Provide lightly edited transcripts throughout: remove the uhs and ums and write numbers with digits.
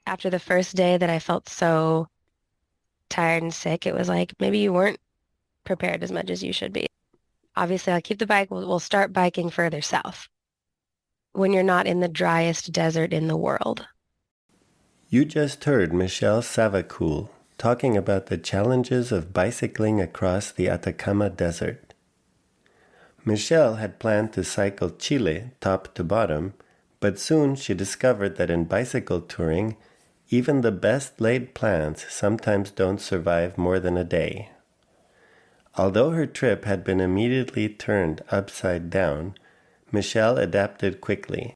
after the first day that I felt so tired and sick, it was like maybe you weren't prepared as much as you should be. Obviously, I'll keep the bike. We'll start biking further south when you're not in the driest desert in the world. You just heard Michelle Savacool talking about the challenges of bicycling across the Atacama Desert. Michelle had planned to cycle Chile top to bottom, but soon she discovered that in bicycle touring, even the best laid plans sometimes don't survive more than a day. Although her trip had been immediately turned upside down, Michelle adapted quickly.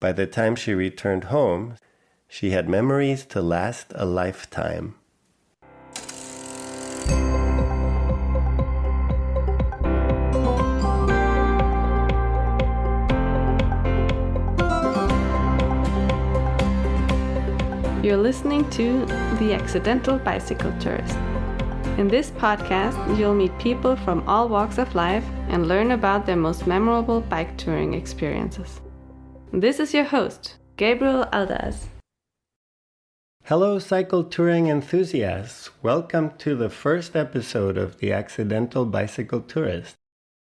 By the time she returned home, she had memories to last a lifetime. You're listening to The Accidental Bicycle Tourist. In this podcast, you'll meet people from all walks of life and learn about their most memorable bike touring experiences. This is your host, Gabriel Aldaz. Hello, cycle touring enthusiasts. Welcome to the first episode of The Accidental Bicycle Tourist.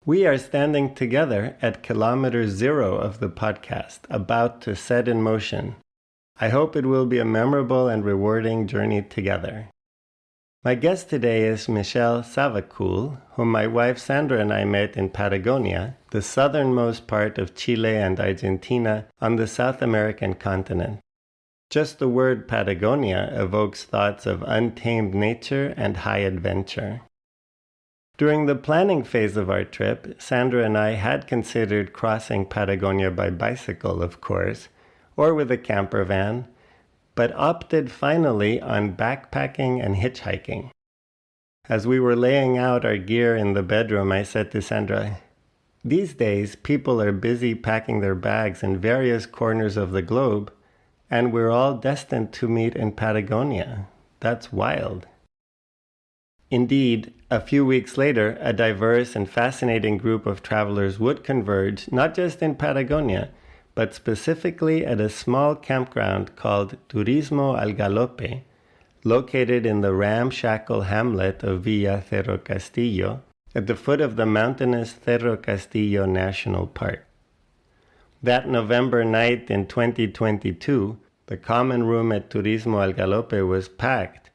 We are standing together at kilometer 0 of the podcast, about to set in motion. I hope it will be a memorable and rewarding journey together. My guest today is Michelle Savacool, whom my wife Sandra and I met in Patagonia, the southernmost part of Chile and Argentina on the South American continent. Just the word Patagonia evokes thoughts of untamed nature and high adventure. During the planning phase of our trip, Sandra and I had considered crossing Patagonia by bicycle, of course, or with a camper van, but opted finally on backpacking and hitchhiking. As we were laying out our gear in the bedroom, I said to Sandra, "These days, people are busy packing their bags in various corners of the globe, and we're all destined to meet in Patagonia. That's wild." Indeed, a few weeks later, a diverse and fascinating group of travelers would converge, not just in Patagonia, but specifically at a small campground called Turismo al Galope, located in the ramshackle hamlet of Villa Cerro Castillo, at the foot of the mountainous Cerro Castillo National Park. That November night in 2022, the common room at Turismo al Galope was packed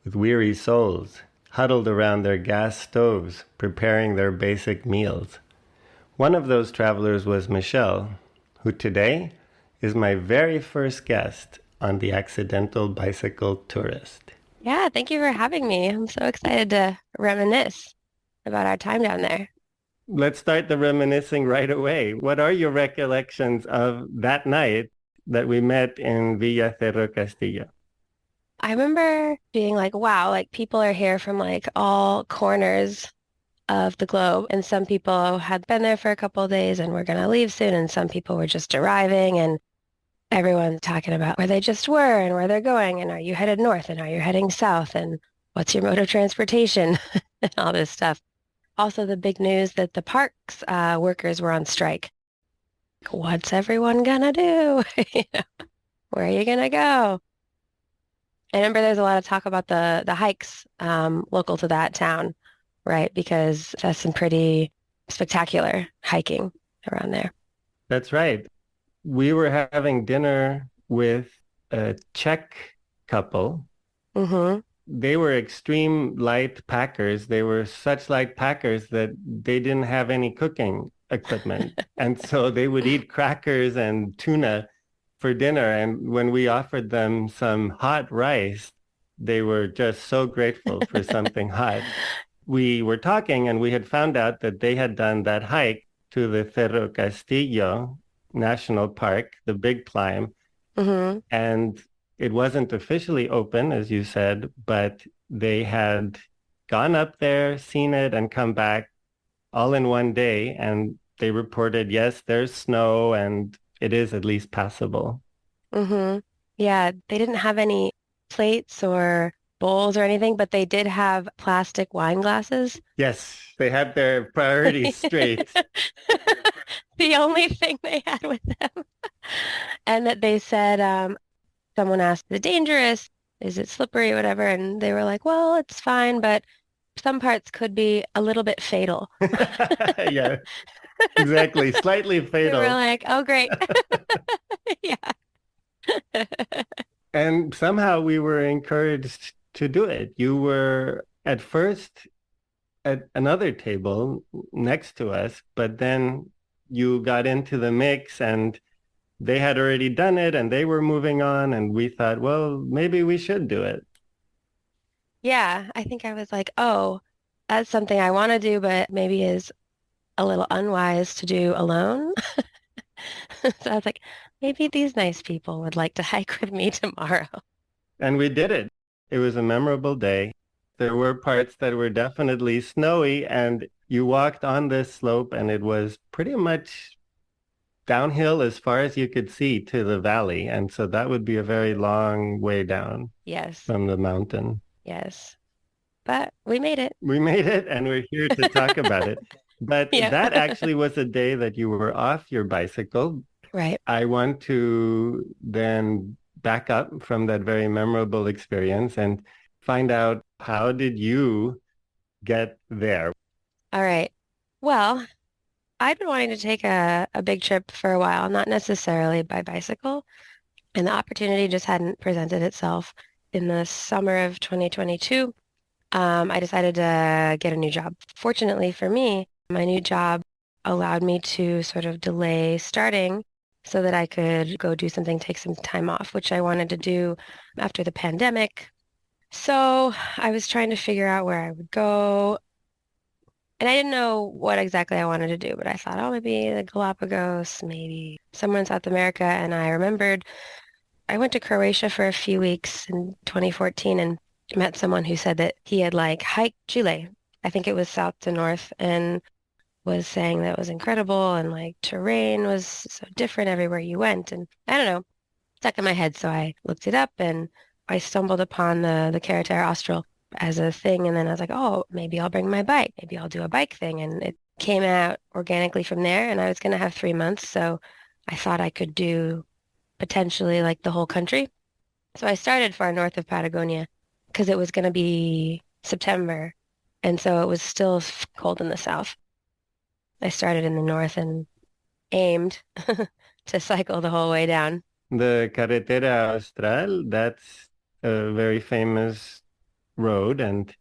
with weary souls, huddled around their gas stoves, preparing their basic meals. One of those travelers was Michelle, who today is my very first guest on The Accidental Bicycle Tourist. Yeah, thank you for having me. I'm so excited to reminisce about our time down there. Let's start the reminiscing right away. What are your recollections of that night that we met in Villa Cerro Castillo? I remember being like, wow, like people are here from like all corners of the globe. And some people had been there for a couple of days and were going to leave soon. And some people were just arriving and everyone's talking about where they just were and where they're going. And are you headed north and are you heading south? And what's your mode of transportation? And all this stuff. Also, the big news that the parks workers were on strike. What's everyone gonna do? Where are you gonna go? I remember there's a lot of talk about the hikes local to that town, right? Because that's some pretty spectacular hiking around there. That's right. We were having dinner with a Czech couple. Mm-hmm. They were extreme light packers. They were such light packers that they didn't have any cooking equipment. And so they would eat crackers and tuna for dinner. And when we offered them some hot rice, they were just so grateful for something hot. We were talking and we had found out that they had done that hike to the Cerro Castillo National Park, the big climb. Mm-hmm. And it wasn't officially open, as you said, but they had gone up there, seen it, and come back all in one day. And they reported, yes, there's snow and it is at least passable. Mm-hmm. Yeah, they didn't have any plates or bowls or anything, but they did have plastic wine glasses. Yes, they had their priorities straight. The only thing they had with them. And that they said, someone asked, is it dangerous? Is it slippery, whatever? And they were like, well, it's fine, but some parts could be a little bit fatal. Yeah, exactly. Slightly We were fatal. like, oh, great. Yeah. And somehow we were encouraged to do it. You were at first at another table next to us, but then you got into the mix and they had already done it and they were moving on. And we thought, well, maybe we should do it. Yeah, I think I was like, oh, that's something I want to do, but maybe is a little unwise to do alone. So I was like, maybe these nice people would like to hike with me tomorrow. And we did it. It was a memorable day. There were parts that were definitely snowy, and you walked on this slope, and it was pretty much downhill as far as you could see to the valley. And so that would be a very long way down Yes, from the mountain. yes. But we made it. We made it, and we're here to talk about it. But Yeah. that actually was a day that you were off your bicycle. Right. I want to then back up from that very memorable experience and find out, how did you get there? All right. Well, I'd been wanting to take a big trip for a while, not necessarily by bicycle, and the opportunity just hadn't presented itself. In the summer of 2022, I decided to get a new job. Fortunately for me, my new job allowed me to sort of delay starting so that I could go do something, take some time off, which I wanted to do after the pandemic. So I was trying to figure out where I would go. And I didn't know what exactly I wanted to do, but I thought, oh, maybe the Galapagos, maybe somewhere in South America. And I remembered I went to Croatia for a few weeks in 2014 and met someone who said that he had like hiked Chile. I think it was south to north, and was saying that it was incredible and like terrain was so different everywhere you went. And I don't know, stuck in my head. So I looked it up and I stumbled upon the Carretera Austral as a thing. And then I was like, oh, maybe I'll bring my bike. Maybe I'll do a bike thing. And it came out organically from there. And I was going to have 3 months. So I thought I could do potentially like the whole country. So I started far north of Patagonia because it was going to be September. And so it was still cold in the south. I started in the north and aimed to cycle the whole way down. The Carretera Austral, that's a very famous road, and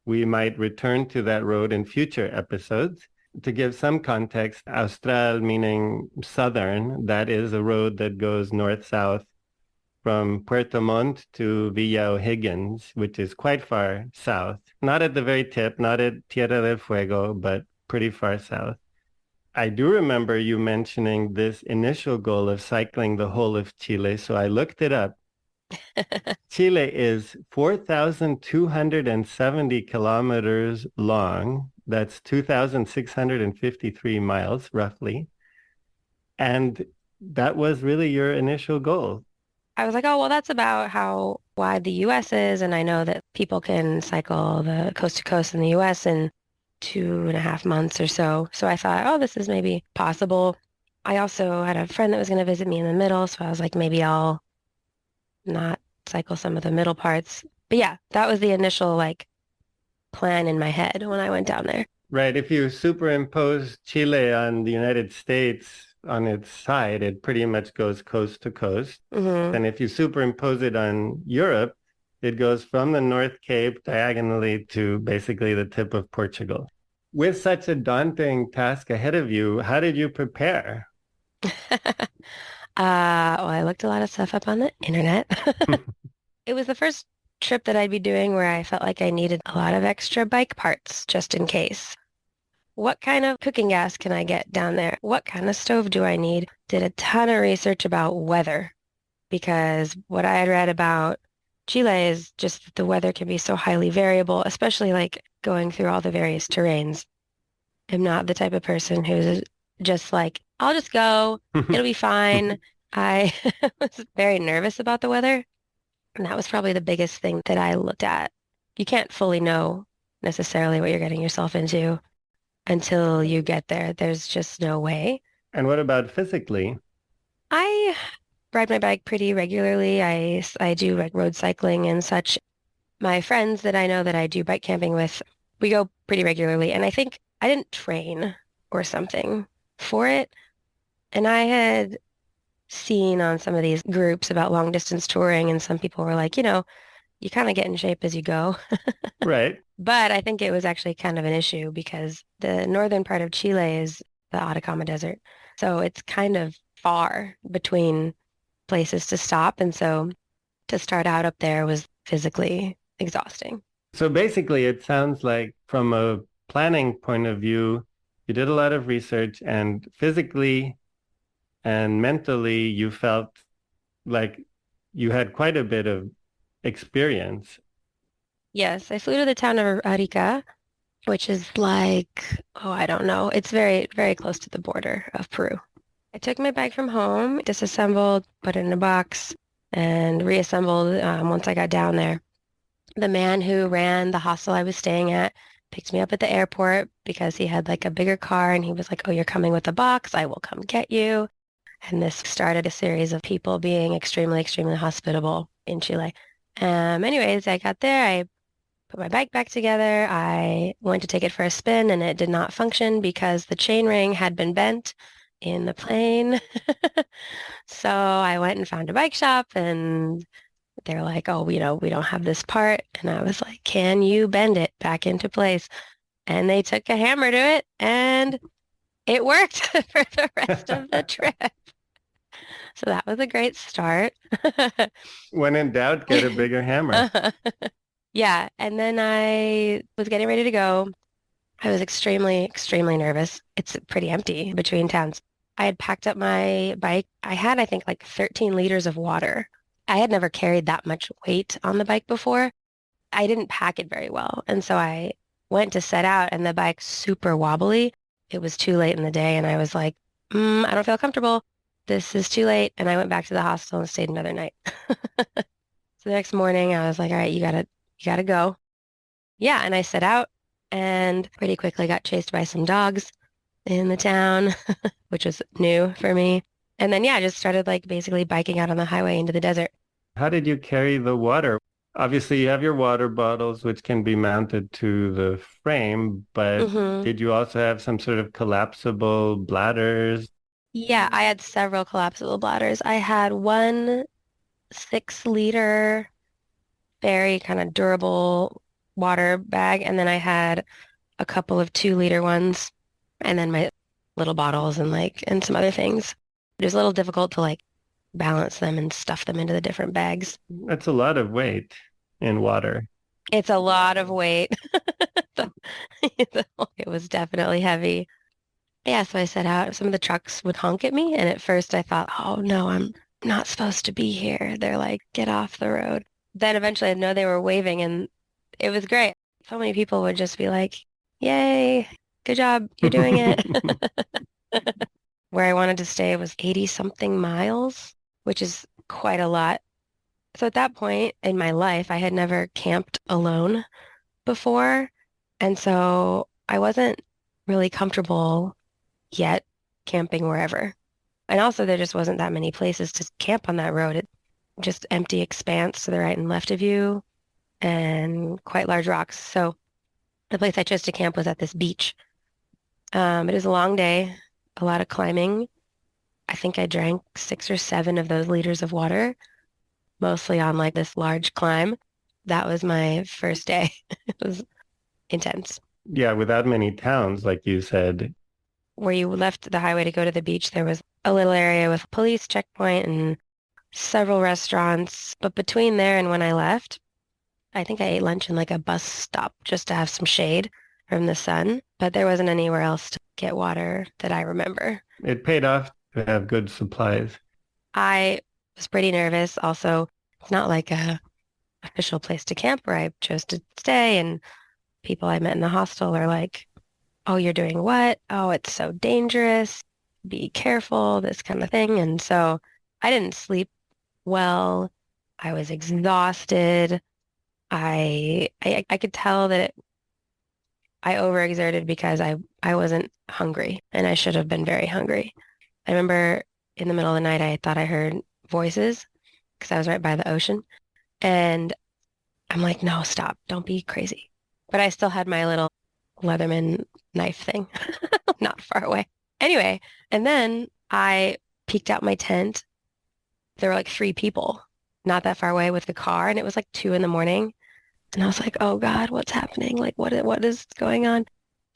we might return to that road in future episodes. To give some context, Austral meaning southern, that is a road that goes north-south from Puerto Montt to Villa O'Higgins, which is quite far south. Not at the very tip, not at Tierra del Fuego, but pretty far south. I do remember you mentioning this initial goal of cycling the whole of Chile, so I looked it up. Chile is 4,270 kilometers long. That's 2,653 miles, roughly. And that was really your initial goal. I was like, oh, well, that's about how wide the US is. And I know that people can cycle the coast to coast in the US in 2.5 months or so. So I thought, oh, this is maybe possible. I also had a friend that was going to visit me in the middle. So I was like, maybe I'll not cycle some of the middle parts. But yeah, that was the initial like plan in my head when I went down there. Right. If you superimpose Chile on the United States on its side, it pretty much goes coast to coast. Mm-hmm. And if you superimpose it on Europe, it goes from the North Cape diagonally to basically the tip of Portugal. With such a daunting task ahead of you, how did you prepare? Well, I looked a lot of stuff up on the internet. It was the first trip that I'd be doing where I felt like I needed a lot of extra bike parts just in case. What kind of cooking gas can I get down there? What kind of stove do I need? Did a ton of research about weather because what I had read about Chile is just the weather can be so highly variable, especially like going through all the various terrains. I'm not the type of person who's just like, I'll just go, it'll be fine. I was very nervous about the weather, and that was probably the biggest thing that I looked at. You can't fully know necessarily what you're getting yourself into until you get there. There's just no way. And what about physically? I ride my bike pretty regularly. I do like road cycling and such. My friends that I know that I do bike camping with, we go pretty regularly. And I think I didn't train or something for it. And I had seen on some of these groups about long distance touring, and some people were like, you kind of get in shape as you go. Right. But I think it was actually kind of an issue because the northern part of Chile is the Atacama Desert. So it's kind of far between places to stop. And so to start out up there was physically exhausting. So basically, it sounds like from a planning point of view, you did a lot of research and physically and mentally, you felt like you had quite a bit of experience. Yes, I flew to the town of Arica, which is like, oh, I don't know. It's very, very close to the border of Peru. I took my bike from home, disassembled, put it in a box, and reassembled once I got down there. The man who ran the hostel I was staying at picked me up at the airport because he had like a bigger car and he was like, oh, you're coming with a box. I will come get you. And this started a series of people being extremely, extremely hospitable in Chile. Anyways, I got there. I put my bike back together. I went to take it for a spin and it did not function because the chain ring had been bent in the plane. So I went and found a bike shop and they're like, oh, we don't have this part. And I was like, can you bend it back into place? And they took a hammer to it and it worked for the rest of the trip. So that was a great start. When in doubt, get a bigger hammer. Yeah. And then I was getting ready to go. I was extremely, extremely nervous. It's pretty empty between towns. I had packed up my bike. I had, I think, like 13 liters of water. I had never carried that much weight on the bike before. I didn't pack it very well. And so I went to set out and the bike's super wobbly. It was too late in the day and I was like, I don't feel comfortable. This is too late. And I went back to the hostel and stayed another night. So the next morning I was like, all right, you gotta go. Yeah. And I set out and pretty quickly got chased by some dogs in the town, which was new for me. And then, yeah, I just started like basically biking out on the highway into the desert. How did you carry the water? Obviously, you have your water bottles, which can be mounted to the frame, but hmm did you also have some sort of collapsible bladders? Yeah, I had several collapsible bladders. I had one 6 liter, very kind of durable water bag, and then I had a couple of 2 liter ones, and then my little bottles and some other things. It was a little difficult to like balance them and stuff them into the different bags. That's a lot of weight in water. It's a lot of weight. It was definitely heavy. Yeah, so I set out. Some of the trucks would honk at me, and at first I thought, oh no, I'm not supposed to be here. They're like, get off the road. Then eventually I know they were waving, and it was great. So many people would just be like, yay, good job, you're doing it. Where I wanted to stay was 80 something miles, which is quite a lot. So at that point in my life, I had never camped alone before. And so I wasn't really comfortable yet camping wherever. And also there just wasn't that many places to camp on that road. It just empty expanse to the right and left of you and quite large rocks. So the place I chose to camp was at this beach. It was a long day, a lot of climbing. I think I drank 6 or 7 of those liters of water, mostly on like this large climb. That was my first day. It was intense. Yeah, without many towns, like you said. Where you left the highway to go to the beach, there was a little area with a police checkpoint and several restaurants. But between there and when I left, I think I ate lunch in like a bus stop just to have some shade from the sun. But there wasn't anywhere else to get water that I remember. It paid off to have good supplies. I was pretty nervous. Also, it's not like a official place to camp where I chose to stay, and people I met in the hostel are like, oh, you're doing what? Oh, it's so dangerous. Be careful, this kind of thing. And so I didn't sleep well. I was exhausted. I could tell that I overexerted because I wasn't hungry and I should have been very hungry. I remember in the middle of the night, I thought I heard voices because I was right by the ocean. And I'm like, no, stop. Don't be crazy. But I still had my little Leatherman knife thing not far away. Anyway, and then I peeked out my tent. There were like three people not that far away with the car, and it was like 2 a.m. And I was like, oh God, what's happening? Like, what is going on?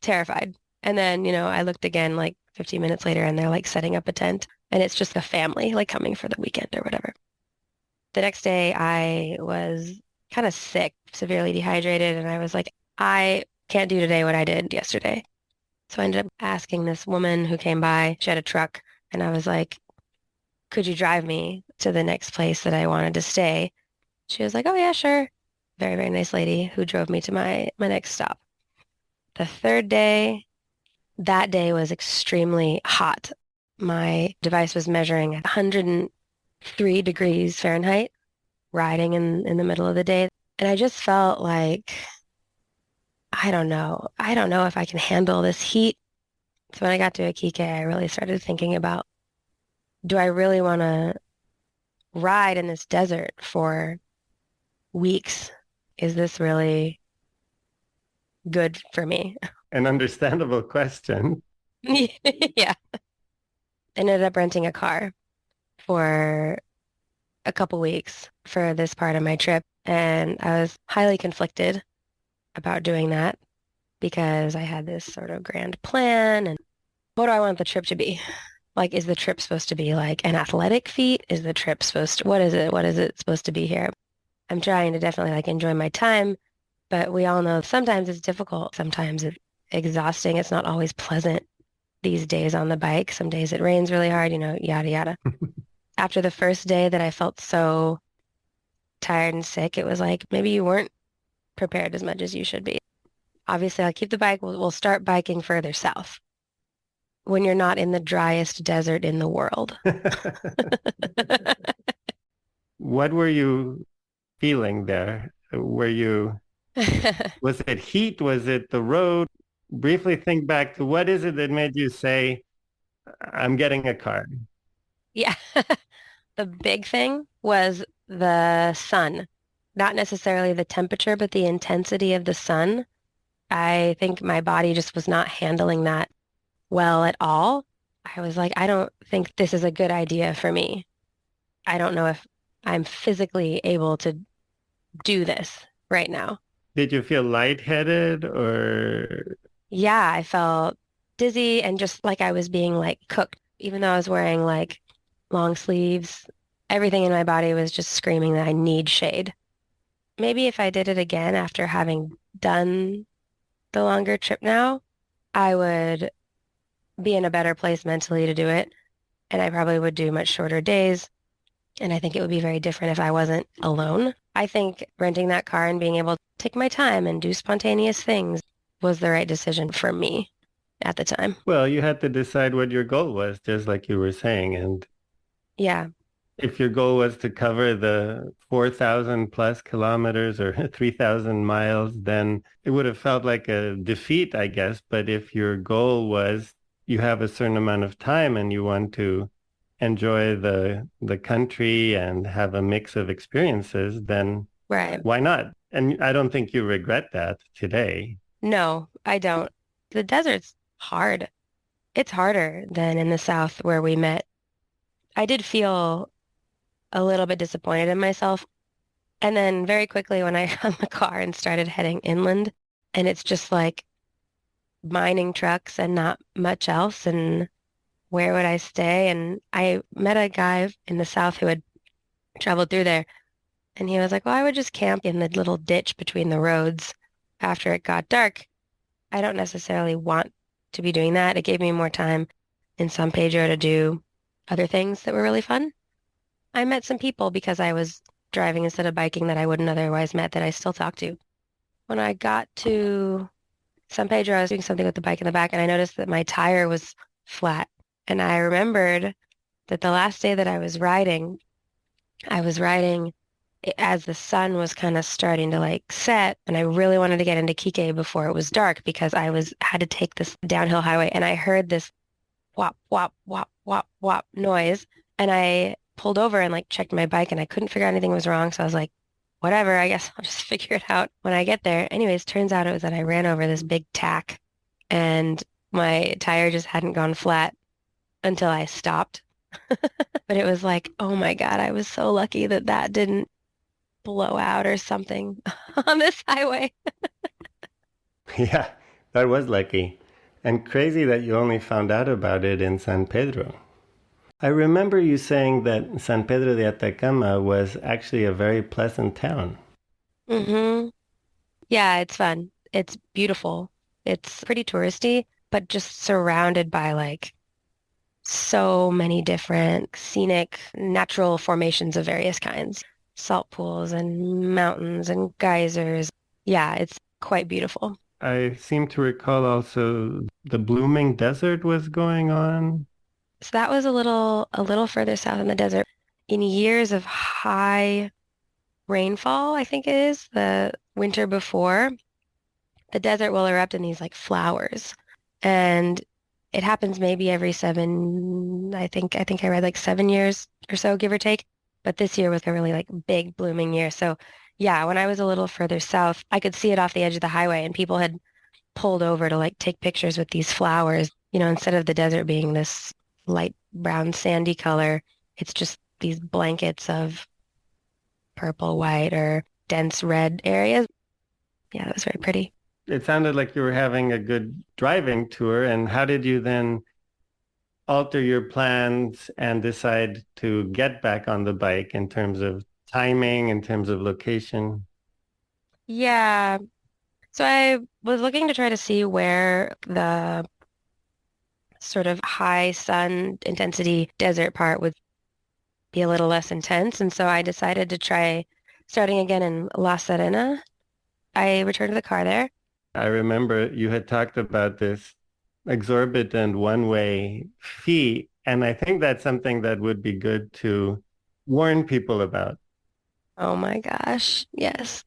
Terrified. And then, I looked again like 15 minutes later and they're like setting up a tent and it's just a family like coming for the weekend or whatever. The next day I was kind of sick, severely dehydrated, and I was like, I can't do today what I did yesterday. So I ended up asking this woman who came by, she had a truck, and I was like, could you drive me to the next place that I wanted to stay? She was like, oh yeah, sure. Very, very nice lady who drove me to my next stop. The third day, that day was extremely hot. My device was measuring 103 degrees Fahrenheit, riding in the middle of the day. And I just felt like, I don't know. I don't know if I can handle this heat. So when I got to Iquique, I really started thinking about, do I really want to ride in this desert for weeks? Is this really good for me? An understandable question. Yeah. I ended up renting a car for a couple weeks for this part of my trip, and I was highly conflicted about doing that because I had this sort of grand plan, and what do I want the trip to be? Like, is the trip supposed to be like an athletic feat? Is the trip supposed to, what is it? What is it supposed to be here? I'm trying to definitely like enjoy my time, but we all know sometimes it's difficult. Sometimes it's exhausting. It's not always pleasant these days on the bike. Some days it rains really hard, yada, yada. After the first day that I felt so tired and sick, it was like, maybe you weren't prepared as much as you should be. Obviously, I'll keep the bike. We'll start biking further south when you're not in the driest desert in the world. What were you feeling there? Was it heat? Was it the road? Briefly think back to what is it that made you say, I'm getting a car? Yeah. The big thing was the sun, not necessarily the temperature, but the intensity of the sun. I think my body just was not handling that well at all. I was like, I don't think this is a good idea for me. I don't know if I'm physically able to do this right now. Did you feel lightheaded or? Yeah, I felt dizzy and just like I was being like cooked, even though I was wearing like long sleeves. Everything in my body was just screaming that I need shade. Maybe if I did it again after having done the longer trip now, I would be in a better place mentally to do it. And I probably would do much shorter days. And I think it would be very different if I wasn't alone. I think renting that car and being able to take my time and do spontaneous things was the right decision for me at the time. Well, you had to decide what your goal was, just like you were saying. And Yeah. if your goal was to cover the 4,000 plus kilometers or 3,000 miles, then it would have felt like a defeat, I guess. But if your goal was you have a certain amount of time and you want to enjoy the country and have a mix of experiences, then Right. why not? And I don't think you regret that today. No, I don't. The desert's hard. It's harder than in the South where we met. I did feel a little bit disappointed in myself. And then very quickly when I got in the car and started heading inland, and it's just like mining trucks and not much else, and where would I stay? And I met a guy in the South who had traveled through there, and he was like, well, I would just camp in the little ditch between the roads after it got dark. I don't necessarily want to be doing that. It gave me more time in San Pedro to do other things that were really fun. I met some people because I was driving instead of biking that I wouldn't otherwise met that I still talk to. When I got to San Pedro, I was doing something with the bike in the back and I noticed that my tire was flat. And I remembered that the last day that I was riding as the sun was kind of starting to like set, and I really wanted to get into Kike before it was dark because had to take this downhill highway, and I heard this whop, whop, whop, whop, whop noise, and I pulled over and like checked my bike and I couldn't figure out anything was wrong. So I was like, whatever, I guess I'll just figure it out when I get there. Anyways, turns out it was that I ran over this big tack and my tire just hadn't gone flat until I stopped. But it was like, oh my God, I was so lucky that that didn't blow out or something on this highway. Yeah, that was lucky. And crazy that you only found out about it in San Pedro. I remember you saying that San Pedro de Atacama was actually a very pleasant town. Mm-hmm. Yeah, it's fun. It's beautiful. It's pretty touristy, but just surrounded by like so many different scenic natural formations of various kinds. Salt pools and mountains and geysers. Yeah, it's quite beautiful. I seem to recall also the blooming desert was going on. So that was a little further south in the desert. In years of high rainfall, I think it is, the winter before, the desert will erupt in these like flowers. And it happens maybe every I think I read like 7 years or so, give or take. But this year was a really like big blooming year. So yeah, when I was a little further south, I could see it off the edge of the highway and people had pulled over to like take pictures with these flowers. Instead of the desert being this light brown sandy color, it's just these blankets of purple, white, or dense red areas. Yeah, that was very pretty. It sounded like you were having a good driving tour. And how did you then alter your plans and decide to get back on the bike in terms of timing, in terms of location? Yeah. So I was looking to try to see where the sort of high sun intensity desert part would be a little less intense. And so I decided to try starting again in La Serena. I returned to the car there. I remember you had talked about this exorbitant one-way fee, and I think that's something that would be good to warn people about. Oh my gosh. Yes.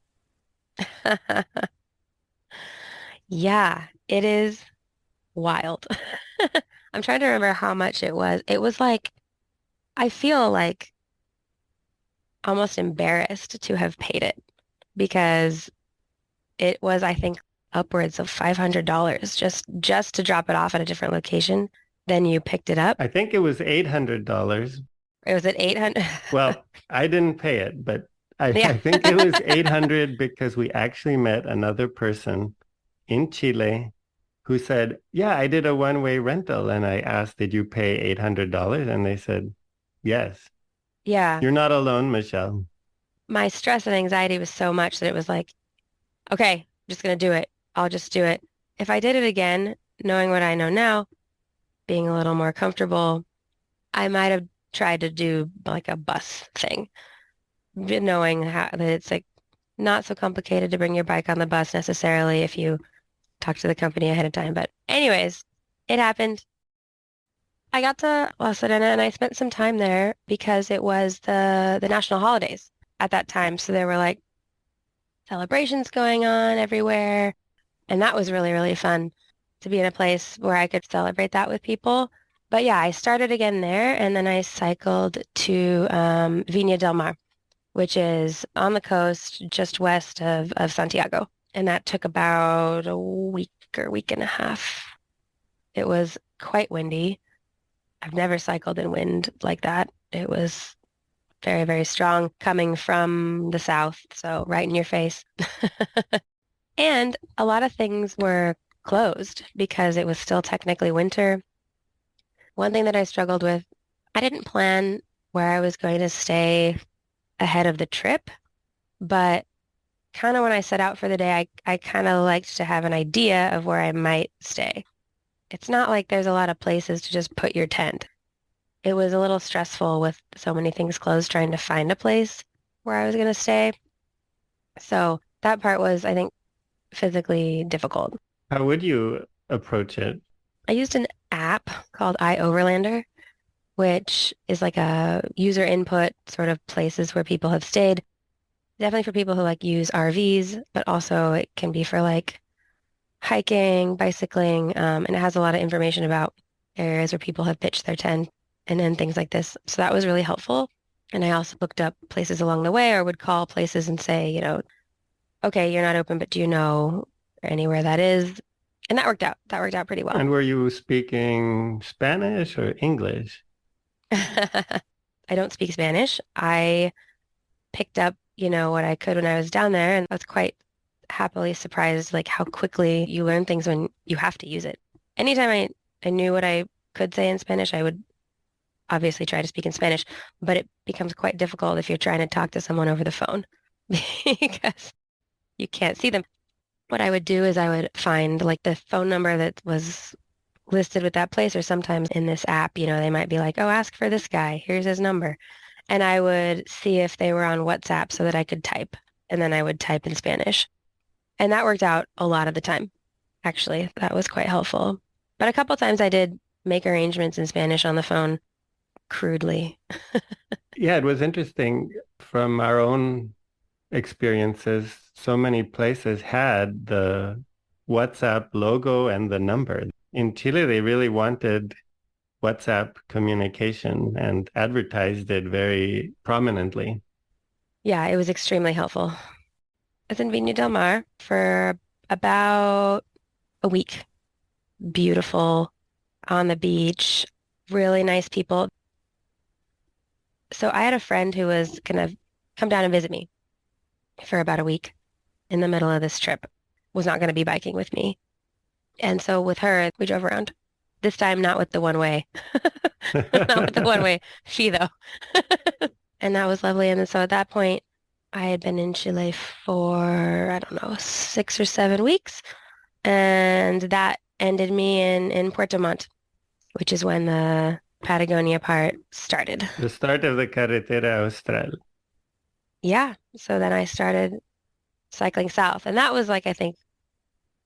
Yeah, it is wild. I'm trying to remember how much it was. It was like, I feel like almost embarrassed to have paid it because it was, I think, upwards of $500 just to drop it off at a different location than you picked it up. I think it was $800. It was at 800. Well, I didn't pay it, but I, Yeah. I think it was 800 because we actually met another person in Chile who said, yeah, I did a one-way rental. And I asked, did you pay $800? And they said, yes. Yeah. You're not alone, Michelle. My stress and anxiety was so much that it was like, okay, I'm just going to do it. I'll just do it. If I did it again, knowing what I know now, being a little more comfortable, I might have tried to do like a bus thing, knowing that it's like not so complicated to bring your bike on the bus necessarily if you talk to the company ahead of time. But anyways, it happened. I got to La Serena and I spent some time there because it was the national holidays at that time. So there were like celebrations going on everywhere. And that was really, really fun to be in a place where I could celebrate that with people. But yeah, I started again there and then I cycled to Viña del Mar, which is on the coast just west of Santiago. And that took about a week or week and a half. It was quite windy. I've never cycled in wind like that. It was very, very strong coming from the south, so right in your face. And a lot of things were closed because it was still technically winter. One thing that I struggled with, I didn't plan where I was going to stay ahead of the trip, but kind of when I set out for the day, I kind of liked to have an idea of where I might stay. It's not like there's a lot of places to just put your tent. It was a little stressful with so many things closed trying to find a place where I was going to stay. So that part was, I think, physically difficult. How would you approach it? I used an app called iOverlander, which is like a user input sort of places where people have stayed. Definitely for people who like use RVs, but also it can be for like hiking, bicycling, and it has a lot of information about areas where people have pitched their tent and things like this. So that was really helpful. And I also looked up places along the way or would call places and say, okay, you're not open, but do you know anywhere that is? And that worked out. That worked out pretty well. And were you speaking Spanish or English? I don't speak Spanish. I picked up, what I could when I was down there, and I was quite happily surprised, like how quickly you learn things when you have to use it. Anytime I knew what I could say in Spanish, I would obviously try to speak in Spanish, but it becomes quite difficult if you're trying to talk to someone over the phone because you can't see them. What I would do is I would find like the phone number that was listed with that place, or sometimes in this app, they might be like, oh, ask for this guy. Here's his number. And I would see if they were on WhatsApp so that I could type. And then I would type in Spanish. And that worked out a lot of the time. Actually, that was quite helpful. But a couple times I did make arrangements in Spanish on the phone crudely. Yeah, it was interesting from our own experiences. So many places had the WhatsApp logo and the number. In Chile, they really wanted WhatsApp communication and advertised it very prominently. Yeah, it was extremely helpful. I was in Viña del Mar for about a week. Beautiful, on the beach, really nice people. So I had a friend who was going to come down and visit me for about a week in the middle of this trip, was not going to be biking with me. And so with her, we drove around. This time, not with the one way. Not with the one way fee, though. And that was lovely. And then so at that point, I had been in Chile for, I don't know, 6 or 7 weeks. And that ended me in Puerto Montt, which is when the Patagonia part started. The start of the Carretera Austral. Yeah. So then I started cycling south. And that was like, I think,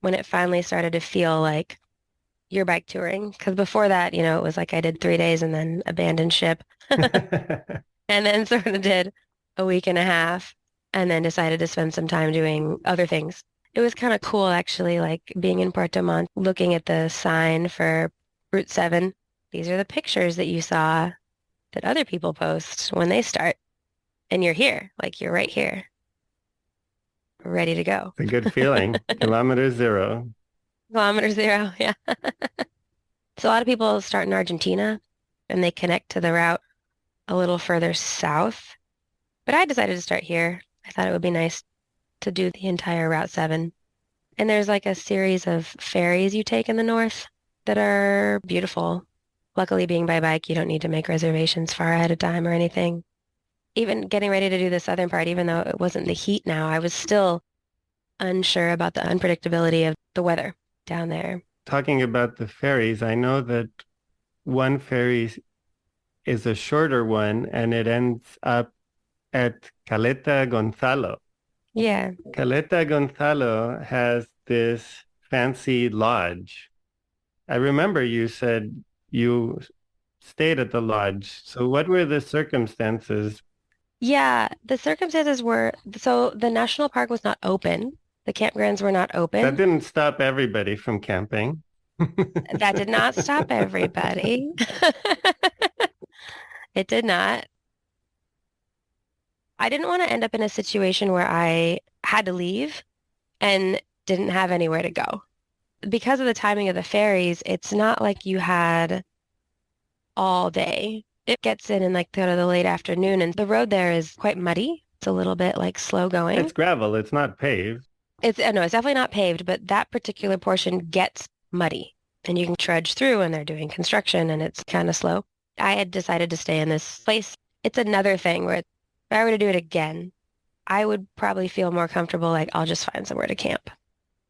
when it finally started to feel like you're bike touring. Because before that, it was like I did 3 days and then abandoned ship. And then sort of did a week and a half and then decided to spend some time doing other things. It was kind of cool, actually, like being in Puerto Montt, looking at the sign for Route 7. These are the pictures that you saw that other people post when they start. And you're here, like you're right here, ready to go. It's a good feeling. Kilometer zero. Kilometer zero, yeah. So a lot of people start in Argentina and they connect to the route a little further south. But I decided to start here. I thought it would be nice to do the entire Route 7. And there's like a series of ferries you take in the north that are beautiful. Luckily, being by bike, you don't need to make reservations far ahead of time or anything. Even getting ready to do the southern part, even though it wasn't the heat now, I was still unsure about the unpredictability of the weather down there. Talking about the ferries, I know that one ferry is a shorter one and it ends up at Caleta Gonzalo. Yeah. Caleta Gonzalo has this fancy lodge. I remember you said you stayed at the lodge. So what were the circumstances? Yeah, the circumstances were, so the national park was not open. The campgrounds were not That open. didn't stop everybody from camping. That did not stop everybody. It did not. I didn't want to end up in a situation where I had to leave and didn't have anywhere to go. Because of the timing of the ferries, it's not like you had all day. It gets in like kind of the late afternoon, and the road there is quite muddy. It's a little bit like slow going. It's gravel. It's not paved. No, it's definitely not paved, but that particular portion gets muddy, and you can trudge through, and they're doing construction, and it's kind of slow. I had decided to stay in this place. It's another thing where if I were to do it again, I would probably feel more comfortable, like I'll just find somewhere to camp.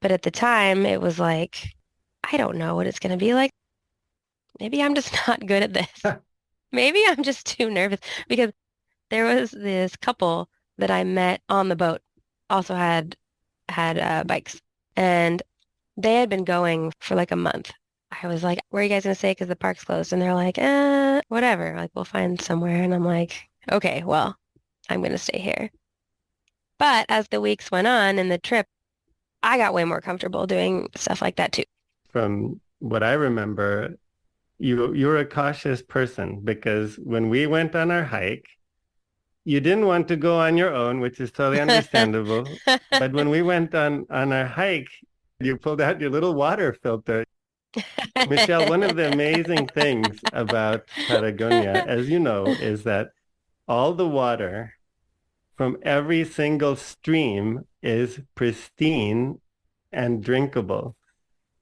But at the time, it was like, I don't know what it's going to be like. Maybe I'm just not good at this. Maybe I'm just too nervous, because there was this couple that I met on the boat, also had bikes, and they had been going for like a month. I was like, where are you guys going to stay? Because the park's closed. And they're like, whatever. Like, we'll find somewhere. And I'm like, okay, well, I'm going to stay here. But as the weeks went on in the trip, I got way more comfortable doing stuff like that too. From what I remember, you're a cautious person, because when we went on our hike, you didn't want to go on your own, which is totally understandable. But when we went on our hike, you pulled out your little water filter. Michelle, one of the amazing things about Patagonia, as you know, is that all the water from every single stream is pristine and drinkable.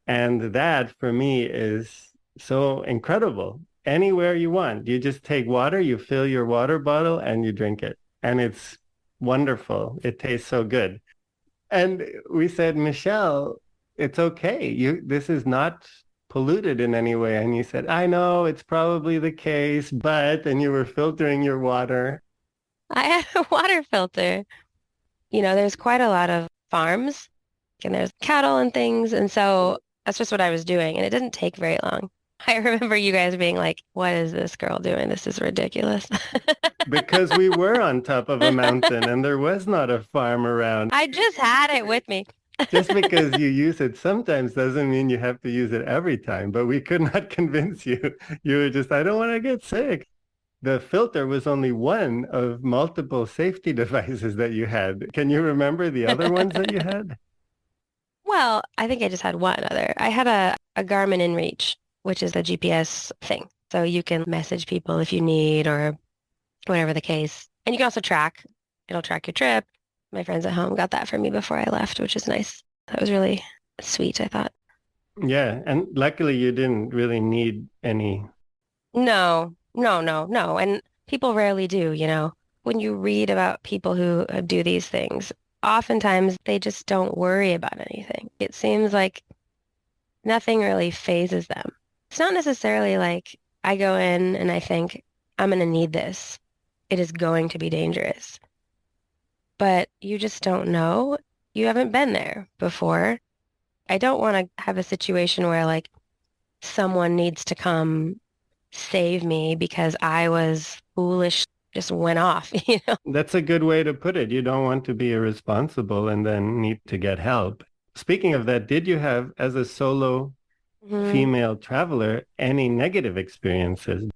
And that for me is so incredible. Anywhere you want, you just take water, you fill your water bottle and you drink it. And it's wonderful. It tastes so good. And we said, Michelle, it's okay. This is not polluted in any way. And you said, I know it's probably the case, but, and you were filtering your water. I had a water filter. There's quite a lot of farms and there's cattle and things. And so that's just what I was doing. And it didn't take very long. I remember you guys being like, what is this girl doing? This is ridiculous. Because we were on top of a mountain and there was not a farm around. I just had it with me. Just because you use it sometimes doesn't mean you have to use it every time. But we could not convince you. You were just, I don't want to get sick. The filter was only one of multiple safety devices that you had. Can you remember the other ones that you had? Well, I think I just had one other. I had a Garmin InReach, which is a GPS thing. So you can message people if you need or whatever the case. And you can also track. It'll track your trip. My friends at home got that for me before I left, which is nice. That was really sweet, I thought. Yeah, and luckily you didn't really need any. No. And people rarely do, When you read about people who do these things, oftentimes they just don't worry about anything. It seems like nothing really phases them. It's not necessarily like I go in and I think, I'm going to need this. It is going to be dangerous. But you just don't know. You haven't been there before. I don't want to have a situation where like someone needs to come save me because I was foolish, just went off, That's a good way to put it. You don't want to be irresponsible and then need to get help. Speaking of that, did you have, as a solo female traveler, any negative experiences?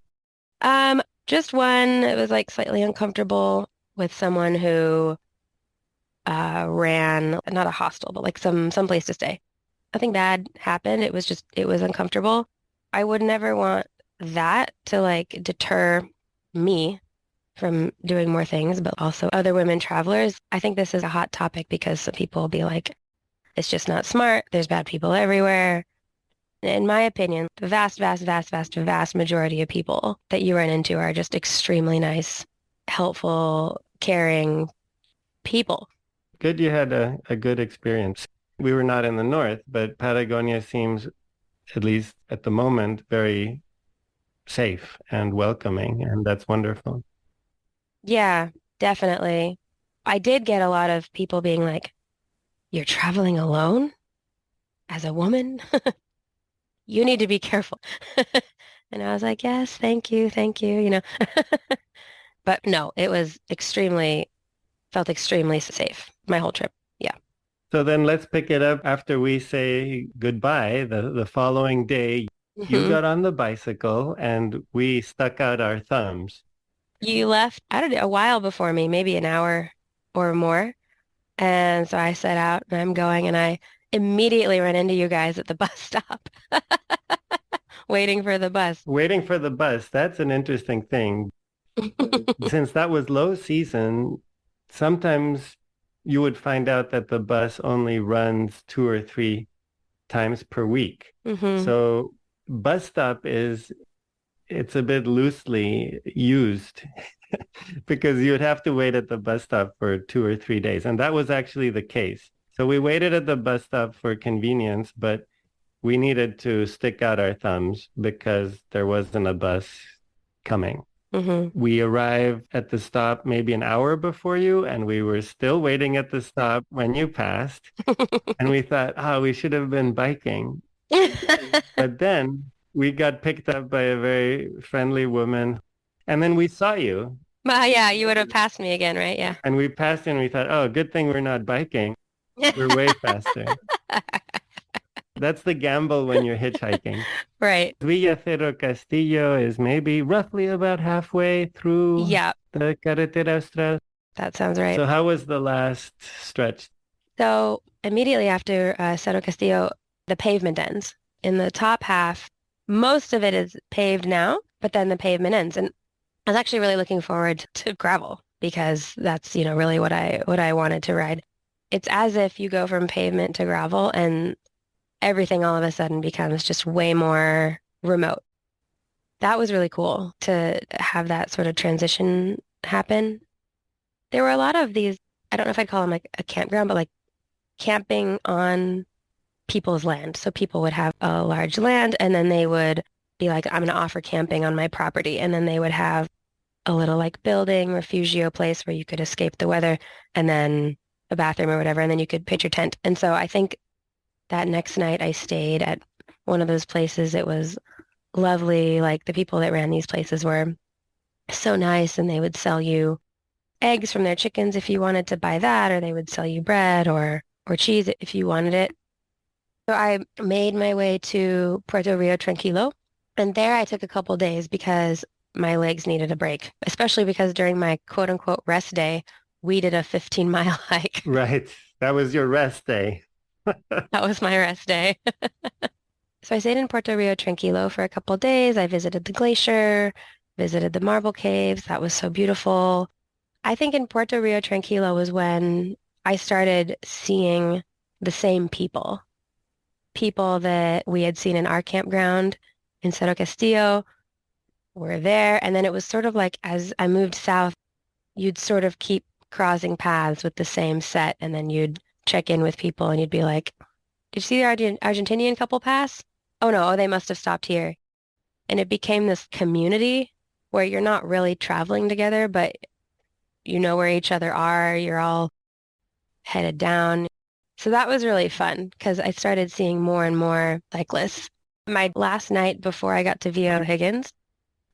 Just one. It was like slightly uncomfortable with someone who ran, not a hostel, but like some place to stay. Nothing bad happened. It was uncomfortable. I would never want that to like deter me from doing more things, but also other women travelers. I think this is a hot topic because some people will be like, it's just not smart. There's bad people everywhere. In my opinion, the vast majority of people that you run into are just extremely nice, helpful, caring people. Good, you had a good experience. We were not in the north, but Patagonia seems, at least at the moment, very safe and welcoming, and that's wonderful. Yeah, definitely. I did get a lot of people being like, you're traveling alone as a woman? You need to be careful. And I was like, yes, thank you, But no, it was felt extremely safe, my whole trip. Yeah. So then let's pick it up after we say goodbye. The following day, you got on the bicycle and we stuck out our thumbs. You left, I don't know, a while before me, maybe an hour or more. And so I set out and I'm going and I immediately ran into you guys at the bus stop, waiting for the bus. Waiting for the bus. That's an interesting thing. Since that was low season, sometimes you would find out that the bus only runs 2 or 3 times per week. So bus stop it's a bit loosely used because you would have to wait at the bus stop for 2 or 3 days. And that was actually the case. So we waited at the bus stop for convenience, but we needed to stick out our thumbs because there wasn't a bus coming. We arrived at the stop maybe an hour before you, and we were still waiting at the stop when you passed. And we thought, we should have been biking. But then we got picked up by a very friendly woman, and then we saw you. Yeah, you would have passed me again, right? Yeah. And we passed you and we thought, good thing we're not biking. We're way faster. That's the gamble when you're hitchhiking. Right. Villa Cerro Castillo is maybe roughly about halfway through. Yeah. the Carretera Austral? That sounds right. So how was the last stretch? So immediately after Cerro Castillo, the pavement ends. In the top half, most of it is paved now, but then the pavement ends. And I was actually really looking forward to gravel because that's, really what I wanted to ride. It's as if you go from pavement to gravel and everything all of a sudden becomes just way more remote. That was really cool to have that sort of transition happen. There were a lot of these, I don't know if I'd call them like a campground, but like camping on people's land. So people would have a large land and then they would be like, I'm going to offer camping on my property. And then they would have a little like building, refugio place where you could escape the weather and then a bathroom or whatever. And then you could pitch your tent. And so I think that next night I stayed at one of those places. It was lovely. Like the people that ran these places were so nice and they would sell you eggs from their chickens if you wanted to buy that, or they would sell you bread or cheese if you wanted it. So I made my way to Puerto Rio Tranquilo, and there I took a couple days because my legs needed a break, especially because during my quote unquote rest day, we did a 15-mile hike. Right. That was your rest day. That was my rest day. So I stayed in Puerto Rio Tranquilo for a couple days. I visited the glacier, visited the marble caves. That was so beautiful. I think in Puerto Rio Tranquilo was when I started seeing the same people that we had seen in our campground in Cerro Castillo were there. And then it was sort of like as I moved south, you'd sort of keep crossing paths with the same set. And then you'd check in with people and you'd be like, did you see the Argentinian couple pass? Oh no, they must have stopped here. And it became this community where you're not really traveling together, but you know where each other are. You're all headed down. So that was really fun because I started seeing more and more cyclists. My last night before I got to Villa O'Higgins,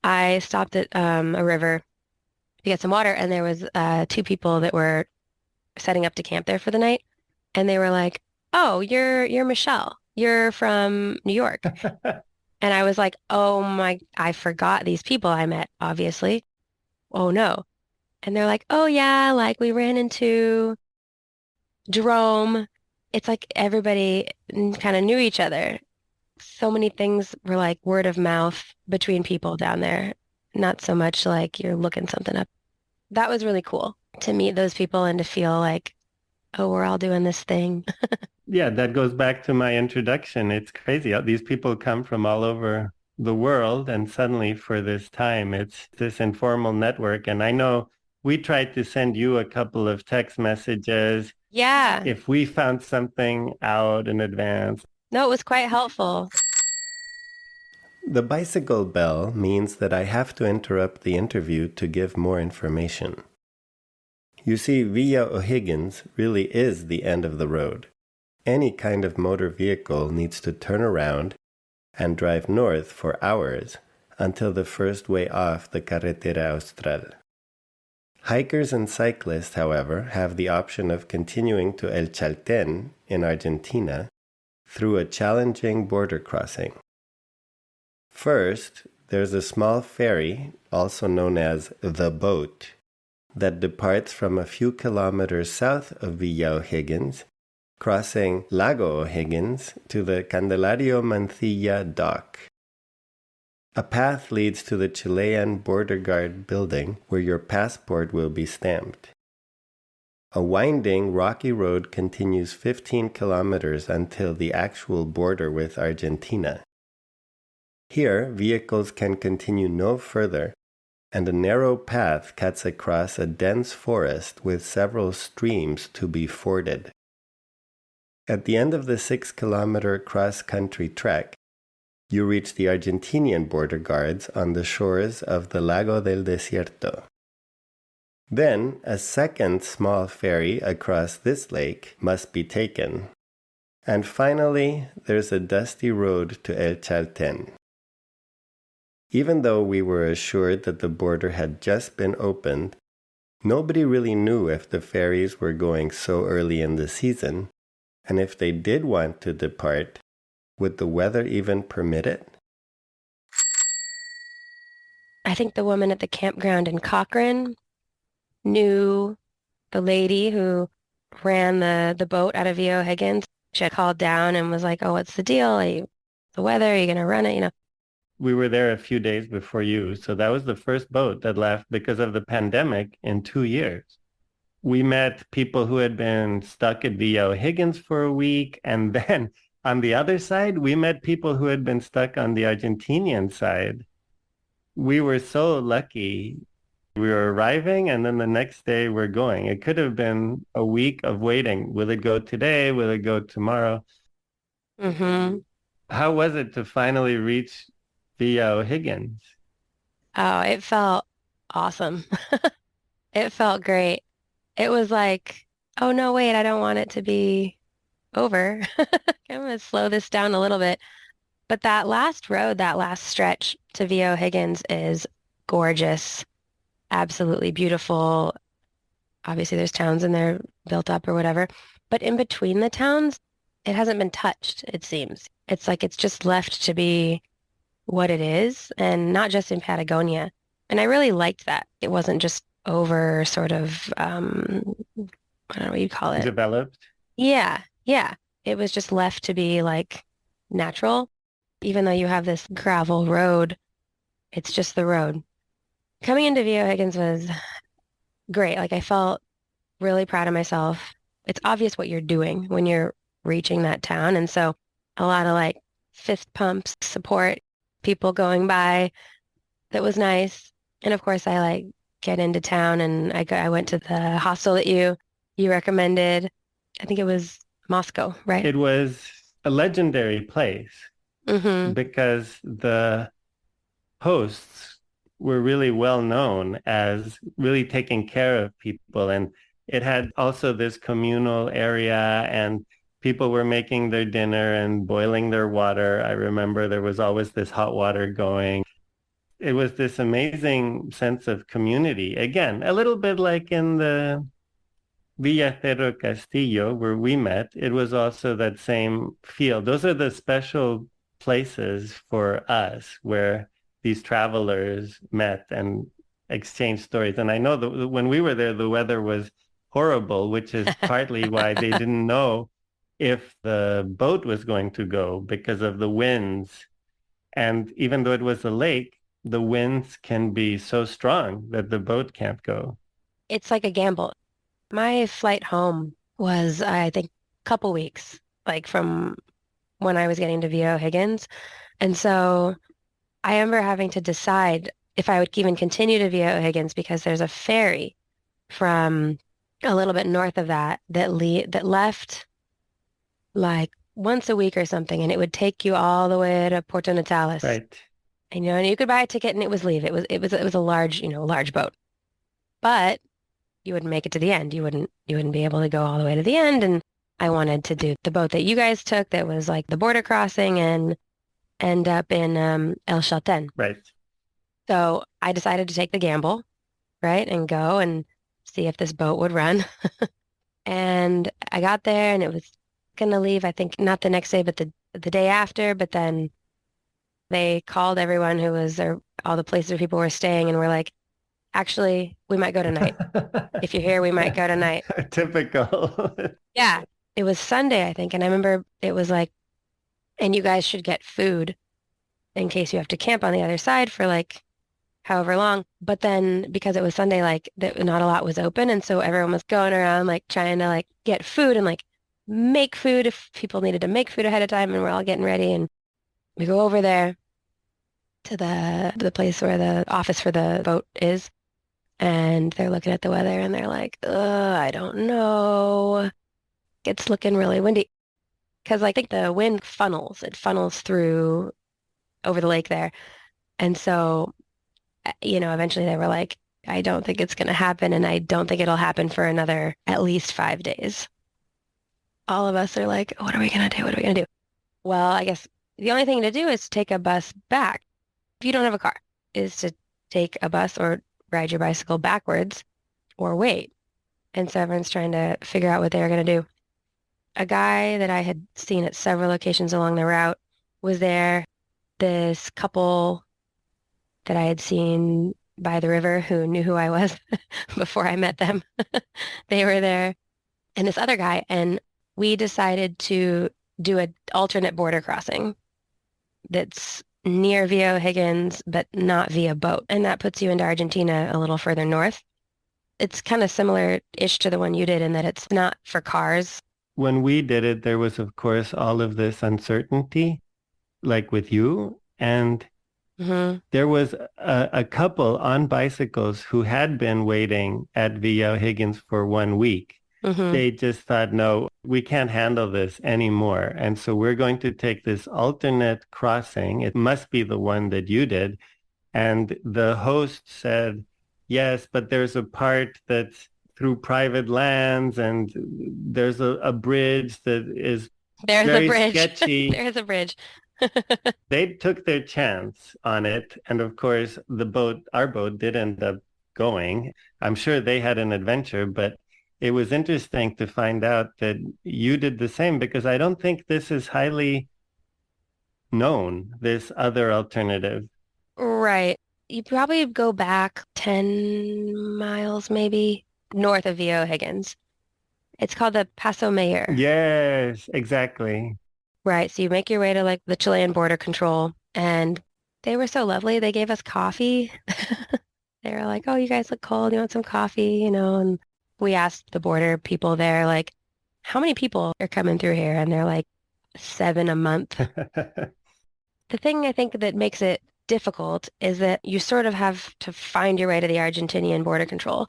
I stopped at a river to get some water, and there was two people that were setting up to camp there for the night, and they were like, "Oh, you're Michelle. You're from New York." And I was like, "Oh my, I forgot these people I met, obviously. Oh no." And they're like, "Oh yeah, like we ran into Jerome." It's like everybody kind of knew each other. So many things were like word of mouth between people down there, not so much like you're looking something up. That was really cool to meet those people and to feel like, oh, we're all doing this thing. Yeah, that goes back to my introduction. It's crazy. These people come from all over the world, and suddenly for this time, it's this informal network. And I know we tried to send you a couple of text messages. Yeah. If we found something out in advance. No, it was quite helpful. The bicycle bell means that I have to interrupt the interview to give more information. You see, Villa O'Higgins really is the end of the road. Any kind of motor vehicle needs to turn around and drive north for hours until the first way off the Carretera Austral. Hikers and cyclists, however, have the option of continuing to El Chaltén in Argentina through a challenging border crossing. First, there's a small ferry, also known as the boat, that departs from a few kilometers south of Villa O'Higgins, crossing Lago O'Higgins to the Candelario Mancilla dock. A path leads to the Chilean border guard building where your passport will be stamped. A winding, rocky road continues 15 kilometers until the actual border with Argentina. Here, vehicles can continue no further, and a narrow path cuts across a dense forest with several streams to be forded. At the end of the 6-kilometer cross-country trek, you reach the Argentinian border guards on the shores of the Lago del Desierto. Then, a second small ferry across this lake must be taken. And finally, there's a dusty road to El Chaltén. Even though we were assured that the border had just been opened, nobody really knew if the ferries were going so early in the season, and if they did want to depart, would the weather even permit it? I think the woman at the campground in Cochrane knew the lady who ran the boat out of VO Higgins. She had called down and was like, "Oh, what's the deal? The weather? Are you gonna run it?" We were there a few days before you, so that was the first boat that left because of the pandemic in 2 years. We met people who had been stuck at VO Higgins for a week, and then on the other side, we met people who had been stuck on the Argentinian side. We were so lucky. We were arriving, and then the next day we're going. It could have been a week of waiting. Will it go today? Will it go tomorrow? Mm-hmm. How was it to finally reach VO Higgins? Oh, it felt awesome. It felt great. It was like, oh no, wait, I don't want it to be over. I'm gonna slow this down a little bit. But that last road, that last stretch to VO Higgins is gorgeous, absolutely beautiful. Obviously, there's towns in there built up or whatever. But in between the towns, it hasn't been touched, it seems. It's like it's just left to be what it is, and not just in Patagonia. And I really liked that. It wasn't just over sort of, I don't know what you call it. Developed? Yeah, yeah. It was just left to be like natural. Even though you have this gravel road, it's just the road. Coming into VO Higgins was great. Like I felt really proud of myself. It's obvious what you're doing when you're reaching that town. And so a lot of like fist pumps, support, people going by. That was nice. And of course I like get into town and I went to the hostel that you recommended. I think it was Moscow, right? It was a legendary place Mm-hmm. because the hosts were really well known as really taking care of people. And it had also this communal area, and people were making their dinner and boiling their water. I remember there was always this hot water going. It was this amazing sense of community. Again, a little bit like in the Villa Cerro Castillo, where we met, it was also that same feel. Those are the special places for us where these travelers met and exchanged stories. And I know that when we were there, the weather was horrible, which is partly why they didn't know if the boat was going to go because of the winds. And even though it was a lake, the winds can be so strong that the boat can't go. It's like a gamble. My flight home was, I think, a couple weeks, like from when I was getting to VO Higgins. And so I remember having to decide if I would even continue to VO Higgins because there's a ferry from a little bit north of that left like once a week or something, and it would take you all the way to Porto Natales. Right. And and you could buy a ticket and it was leave. It was a large, large boat. But you wouldn't make it to the end. You wouldn't be able to go all the way to the end. And I wanted to do the boat that you guys took that was like the border crossing and end up in El Chalten. Right. So I decided to take the gamble, right, and go and see if this boat would run. And I got there and it was gonna leave, I think not the next day, but the day after. But then they called everyone who was there, all the places where people were staying, and were like, actually, we might go tonight. If you're here, we might go tonight. Typical. Yeah, it was Sunday, I think. And I remember it was like, and you guys should get food in case you have to camp on the other side for like however long. But then because it was Sunday, like not a lot was open. And so everyone was going around like trying to like get food and like make food if people needed to make food ahead of time. And we're all getting ready. And we go over there to the place where the office for the boat is. And they're looking at the weather and they're like, I don't know. It's looking really windy. Because I think the wind it funnels through over the lake there. And so, eventually they were like, I don't think it's going to happen. And I don't think it'll happen for another at least 5 days. All of us are like, what are we going to do? What are we going to do? Well, I guess the only thing to do is to take a bus back. If you don't have a car, is to take a bus or ride your bicycle backwards or wait. And so everyone's trying to figure out what they were going to do. A guy that I had seen at several locations along the route was there. This couple that I had seen by the river who knew who I was before I met them. They were there, and this other guy, and we decided to do an alternate border crossing that's near Via O'Higgins, but not via boat. And that puts you into Argentina a little further north. It's kind of similar-ish to the one you did in that it's not for cars. When we did it, there was, of course, all of this uncertainty, like with you. And Hmm. there was a couple on bicycles who had been waiting at Via O'Higgins for 1 week. Hmm. They just thought, no, we can't handle this anymore. And so we're going to take this alternate crossing. It must be the one that you did. And the host said, yes, but there's a part that's through private lands and there's a bridge that is There's a very bridge. sketchy. There's a bridge. They took their chance on it. And of course, our boat did end up going. I'm sure they had an adventure, but it was interesting to find out that you did the same because I don't think this is highly known, this other alternative. Right. You probably go back 10 miles maybe north of Via O'Higgins. It's called the Paso Mayor. Yes, exactly. Right. So you make your way to like the Chilean border control, and they were so lovely. They gave us coffee. They were like, "Oh, you guys look cold. You want some coffee?" And we asked the border people there, like, "How many people are coming through here?" And they're like, 7 a month. The thing I think that makes it difficult is that you sort of have to find your way to the Argentinian border control.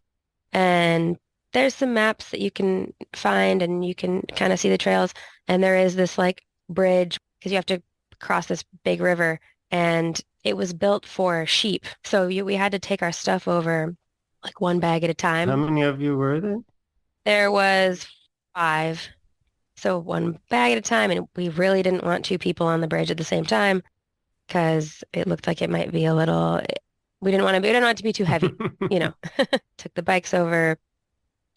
And there's some maps that you can find and you can kind of see the trails. And there is this like bridge because you have to cross this big river, and it was built for sheep. So we had to take our stuff over like one bag at a How time. many of you were there? There was 5. So one bag at a time, and we really didn't want 2 people on the bridge at the same time because it looked like it might be a little, we didn't want it to be too heavy, you know. Took the bikes over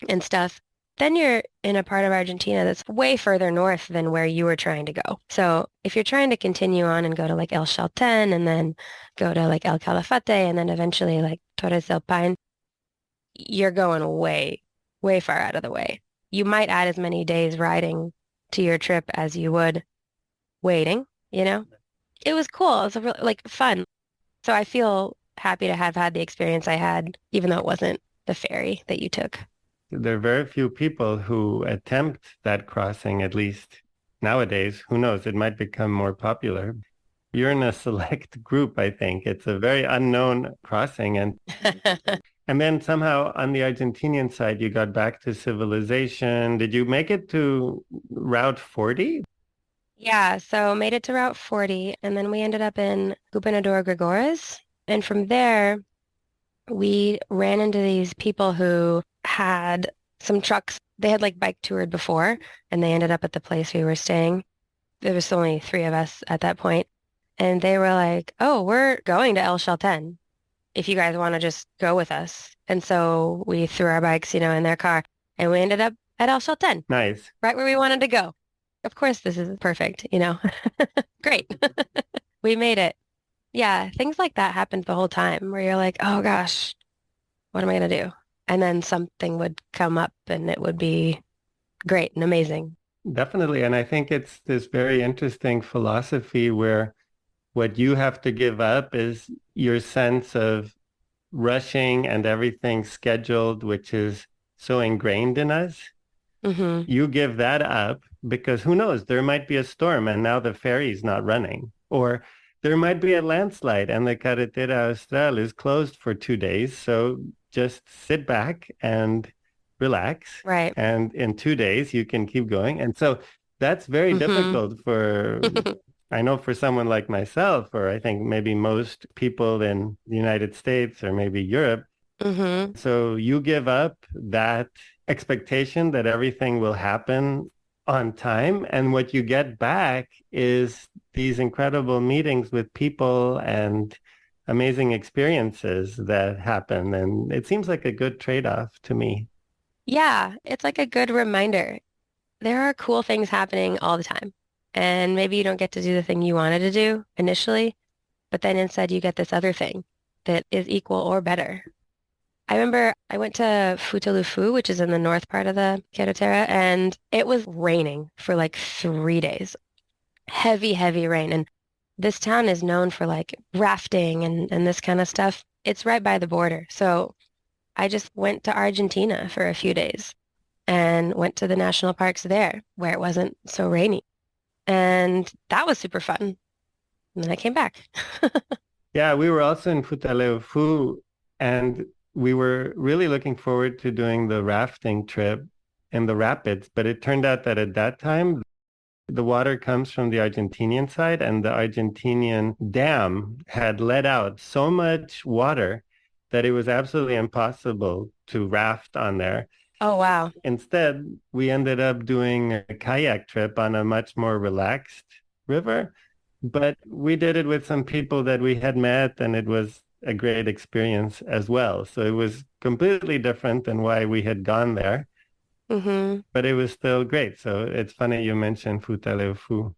and stuff. Then you're in a part of Argentina that's way further north than where you were trying to go. So if you're trying to continue on and go to like El Chaltén and then go to like El Calafate and then eventually like Torres del Paine, you're going way, way far out of the way. You might add as many days riding to your trip as you would waiting, you know? It was cool. It was like fun. So I feel happy to have had the experience I had, even though it wasn't the ferry that you took. There are very few people who attempt that crossing, at least nowadays. Who knows? It might become more popular. You're in a select group, I think. It's a very unknown crossing. And then somehow on the Argentinian side, you got back to civilization. Did you make it to Route 40? Yeah, so made it to Route 40, and then we ended up in Gobernador Gregores. And from there, we ran into these people who had some trucks. They had like bike toured before, and they ended up at the place we were staying. There was only 3 of us at that point, and they were like, "Oh, we're going to El Chaltén if you guys want to just go with us." And so we threw our bikes, in their car, and we ended up at El Chaltén, Nice. right where we wanted to go. Of course, this is perfect. Great. We made it. Yeah, things like that happened the whole time where you're like, oh gosh, what am I going to do? And then something would come up and it would be great and amazing. Definitely. And I think it's this very interesting philosophy where what you have to give up is your sense of rushing and everything scheduled, which is so ingrained in us. Hmm. You give that up because who knows, there might be a storm and now the ferry's not running. Or there might be a landslide and the Carretera Austral is closed for 2 days. So just sit back and relax. Right. And in 2 days, you can keep going. And so that's very difficult for, I know for someone like myself, or I think maybe most people in the United States or maybe Europe. Hmm. So you give up that expectation that everything will happen on time. And what you get back is these incredible meetings with people and amazing experiences that happen. And it seems like a good trade-off to me. Yeah, it's like a good reminder. There are cool things happening all the time. And maybe you don't get to do the thing you wanted to do initially, but then instead you get this other thing. that is equal or better. I remember I went to Futaleufú, which is in the north part of the Carretera, and it was raining for like 3 days. Heavy, heavy rain. And this town is known for like rafting and this kind of stuff. It's right by the border. So I just went to Argentina for a few days and went to the national parks there where it wasn't so rainy. And that was super fun. And then I came back. Yeah, we were also in Futaleufú, and we were really looking forward to doing the rafting trip in the rapids, but it turned out that at that time, the water comes from the Argentinian side, and the Argentinian dam had let out so much water that it was absolutely impossible to raft on there. Oh, wow. Instead, we ended up doing a kayak trip on a much more relaxed river, but we did it with some people that we had met, and it was a great experience as well. So it was completely different than why we had gone there, but it was still great. So it's funny you mentioned Futaleufú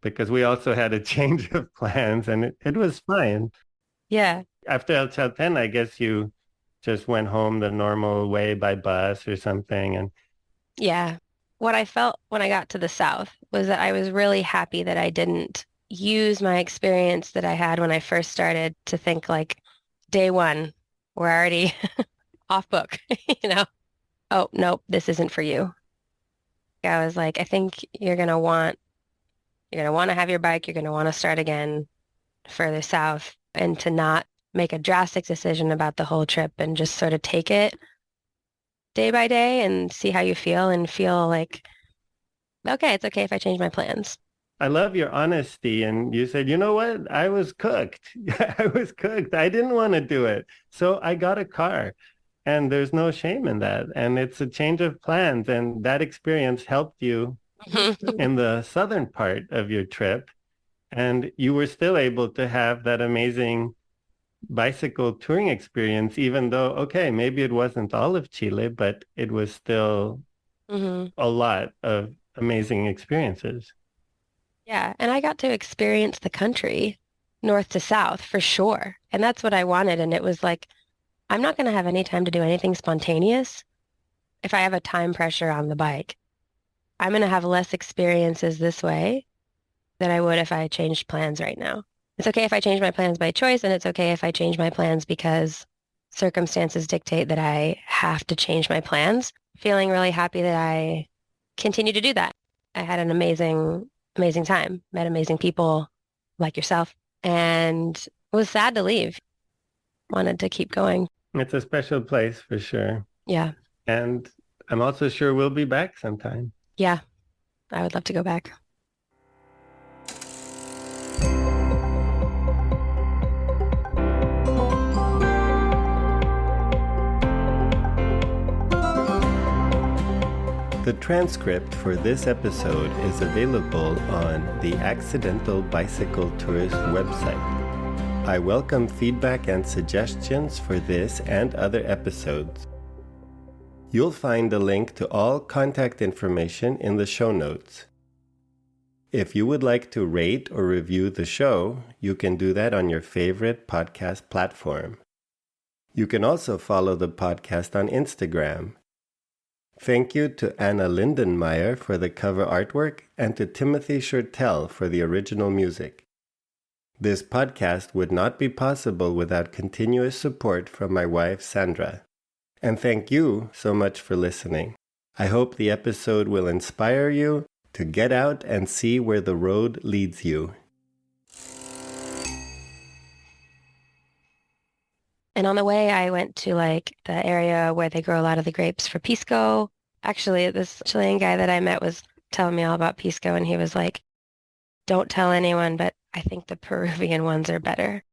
because we also had a change of plans, and it was fine. Yeah. After El Chalten, I guess you just went home the normal way by bus or something. And Yeah. What I felt when I got to the south was that I was really happy that I didn't use my experience that I had when I first started to think like day one, we're already off book, you know? Oh, nope, this isn't for you. I was like, I think you're gonna want to have your bike, you're gonna want to start again further south and to not make a drastic decision about the whole trip and just sort of take it day by day and see how you feel and feel like, okay, it's okay if I change my plans. I love your honesty. And you said, you know what? I was cooked. I was cooked. I didn't want to do it. So I got a car. And there's no shame in that. And it's a change of plans. And that experience helped you in the southern part of your trip. And you were still able to have that amazing bicycle touring experience, even though, okay, maybe it wasn't all of Chile, but it was still a lot of amazing experiences. Yeah, and I got to experience the country north to south for sure. And that's what I wanted. And it was like, I'm not going to have any time to do anything spontaneous if I have a time pressure on the bike. I'm going to have less experiences this way than I would if I changed plans right now. It's okay if I change my plans by choice, and it's okay if I change my plans because circumstances dictate that I have to change my plans. Feeling really happy that I continue to do that. I had an amazing, amazing time, met amazing people like yourself, and was sad to leave. Wanted to keep going. It's a special place for sure. Yeah. And I'm also sure we'll be back sometime. Yeah, I would love to go back. The transcript for this episode is available on the Accidental Bicycle Tourist website. I welcome feedback and suggestions for this and other episodes. You'll find a link to all contact information in the show notes. If you would like to rate or review the show, you can do that on your favorite podcast platform. You can also follow the podcast on Instagram. Thank you to Anna Lindenmeyer for the cover artwork and to Timothy Shurtell for the original music. This podcast would not be possible without continuous support from my wife, Sandra. And thank you so much for listening. I hope the episode will inspire you to get out and see where the road leads you. And on the way, I went to like the area where they grow a lot of the grapes for pisco. Actually, this Chilean guy that I met was telling me all about pisco, and he was like, don't tell anyone, but I think the Peruvian ones are better.